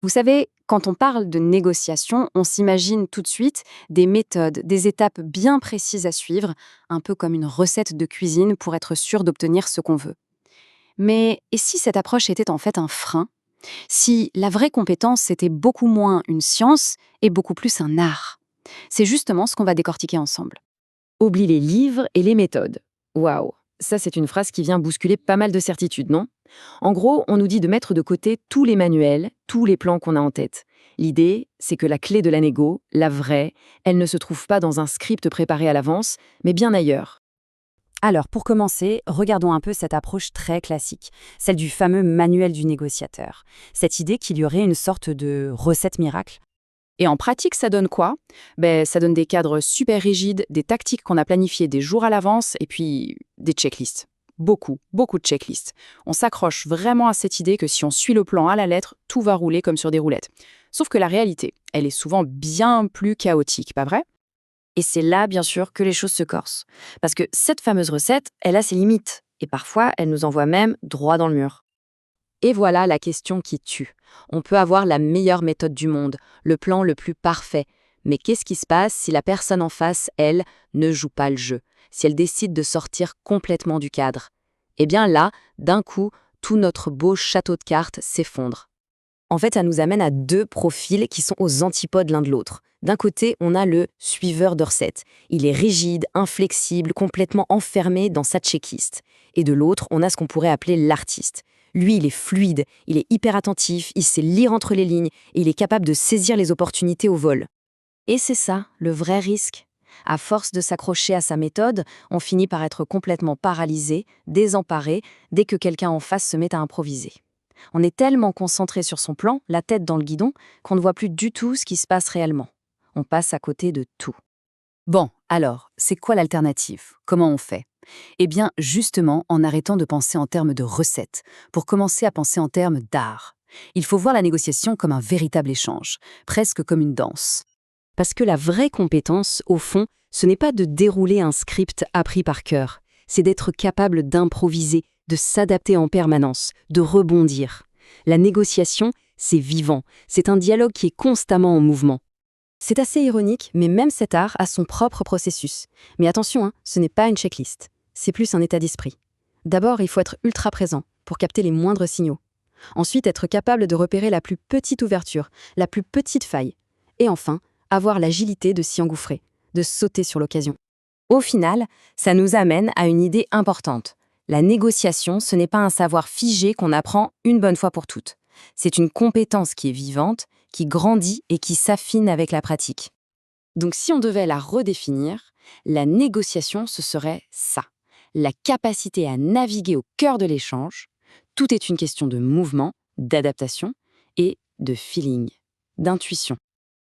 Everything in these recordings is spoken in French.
Vous savez, quand on parle de négociation, on s'imagine tout de suite des méthodes, des étapes bien précises à suivre, un peu comme une recette de cuisine pour être sûr d'obtenir ce qu'on veut. Mais et si cette approche était en fait un frein? Si la vraie compétence c'était beaucoup moins une science et beaucoup plus un art? C'est justement ce qu'on va décortiquer ensemble. Oublie les livres et les méthodes. Waouh, ça c'est une phrase qui vient bousculer pas mal de certitudes, non? En gros, on nous dit de mettre de côté tous les manuels, tous les plans qu'on a en tête. L'idée, c'est que la clé de la négo, la vraie, elle ne se trouve pas dans un script préparé à l'avance, mais bien ailleurs. Alors, pour commencer, regardons un peu cette approche très classique, celle du fameux manuel du négociateur. Cette idée qu'il y aurait une sorte de recette miracle. Et en pratique, ça donne quoi? Ça donne des cadres super rigides, des tactiques qu'on a planifiées des jours à l'avance, et puis des checklists. Beaucoup, beaucoup de checklists. On s'accroche vraiment à cette idée que si on suit le plan à la lettre, tout va rouler comme sur des roulettes. Sauf que la réalité, elle est souvent bien plus chaotique, pas vrai? Et c'est là, bien sûr, que les choses se corsent. Parce que cette fameuse recette, elle a ses limites. Et parfois, elle nous envoie même droit dans le mur. Et voilà la question qui tue. On peut avoir la meilleure méthode du monde, le plan le plus parfait. Mais qu'est-ce qui se passe si la personne en face, elle, ne joue pas le jeu? Si elle décide de sortir complètement du cadre? Eh bien là, d'un coup, tout notre beau château de cartes s'effondre. En fait, ça nous amène à deux profils qui sont aux antipodes l'un de l'autre. D'un côté, on a le suiveur de recettes. Il est rigide, inflexible, complètement enfermé dans sa checklist. Et de l'autre, on a ce qu'on pourrait appeler l'artiste. Lui, il est fluide, il est hyper attentif, il sait lire entre les lignes et il est capable de saisir les opportunités au vol. Et c'est ça, le vrai risque. À force de s'accrocher à sa méthode, on finit par être complètement paralysé, désemparé, dès que quelqu'un en face se met à improviser. On est tellement concentré sur son plan, la tête dans le guidon, qu'on ne voit plus du tout ce qui se passe réellement. On passe à côté de tout. Bon, alors, c'est quoi l'alternative? Comment on fait? Eh bien, justement, en arrêtant de penser en termes de recettes, pour commencer à penser en termes d'art. Il faut voir la négociation comme un véritable échange, presque comme une danse. Parce que la vraie compétence, au fond, ce n'est pas de dérouler un script appris par cœur, c'est d'être capable d'improviser, de s'adapter en permanence, de rebondir. La négociation, c'est vivant, c'est un dialogue qui est constamment en mouvement. C'est assez ironique, mais même cet art a son propre processus. Mais attention, ce n'est pas une checklist, c'est plus un état d'esprit. D'abord, il faut être ultra présent pour capter les moindres signaux. Ensuite, être capable de repérer la plus petite ouverture, la plus petite faille. Et enfin, avoir l'agilité de s'y engouffrer, de sauter sur l'occasion. Au final, ça nous amène à une idée importante. La négociation, ce n'est pas un savoir figé qu'on apprend une bonne fois pour toutes. C'est une compétence qui est vivante, qui grandit et qui s'affine avec la pratique. Donc si on devait la redéfinir, la négociation, ce serait ça. La capacité à naviguer au cœur de l'échange. Tout est une question de mouvement, d'adaptation et de feeling, d'intuition.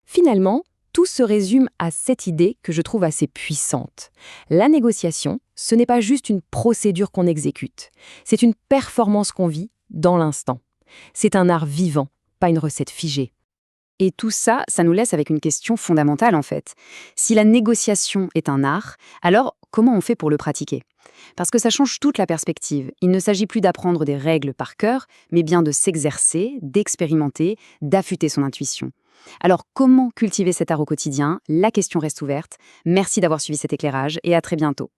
Finalement, tout se résume à cette idée que je trouve assez puissante. La négociation, ce n'est pas juste une procédure qu'on exécute, c'est une performance qu'on vit dans l'instant. C'est un art vivant, pas une recette figée. Et tout ça, ça nous laisse avec une question fondamentale en fait. Si la négociation est un art, alors comment on fait pour le pratiquer? Parce que ça change toute la perspective. Il ne s'agit plus d'apprendre des règles par cœur, mais bien de s'exercer, d'expérimenter, d'affûter son intuition. Alors comment cultiver cet art au quotidien? La question reste ouverte. Merci d'avoir suivi cet éclairage et à très bientôt.